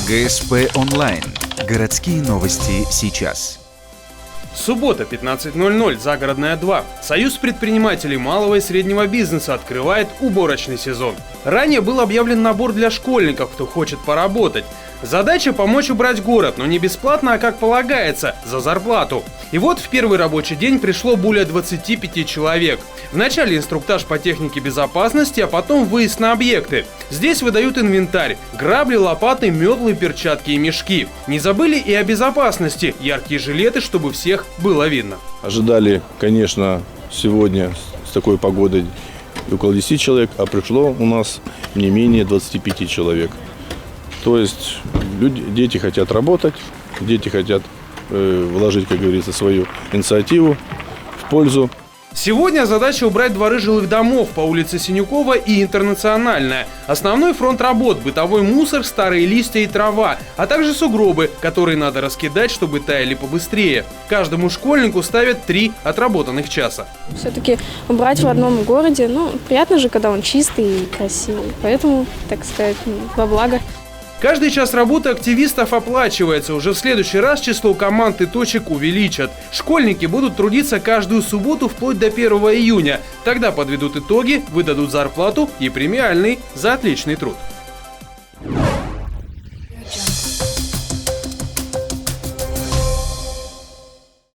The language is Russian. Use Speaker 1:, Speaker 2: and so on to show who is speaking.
Speaker 1: ГСП онлайн. Городские новости сейчас.
Speaker 2: Суббота, 15:00, Загородная 2. Союз предпринимателей малого и среднего бизнеса открывает уборочный сезон. Ранее был объявлен набор для школьников, кто хочет поработать. Задача – помочь убрать город, но не бесплатно, а как полагается, за зарплату. И вот в первый рабочий день пришло более 25 человек. Вначале инструктаж по технике безопасности, а потом выезд на объекты. Здесь выдают инвентарь – грабли, лопаты, метлы, перчатки и мешки. Не забыли и о безопасности – яркие жилеты, чтобы всех было видно.
Speaker 3: Ожидали, конечно, сегодня с такой погодой около 10 человек, а пришло у нас не менее 25 человек. То есть дети хотят работать, дети хотят вложить, как говорится, свою инициативу в пользу.
Speaker 2: Сегодня задача убрать дворы жилых домов по улице Синюкова и Интернациональная. Основной фронт работ – бытовой мусор, старые листья и трава, а также сугробы, которые надо раскидать, чтобы таяли побыстрее. Каждому школьнику ставят 3 отработанных часа.
Speaker 4: Все-таки убрать в родном городе, приятно же, когда он чистый и красивый. Поэтому, так сказать, во благо.
Speaker 2: Каждый час работы активистов оплачивается. Уже в следующий раз число команд и точек увеличат. Школьники будут трудиться каждую субботу вплоть до 1 июня. Тогда подведут итоги, выдадут зарплату и премиальный за отличный труд.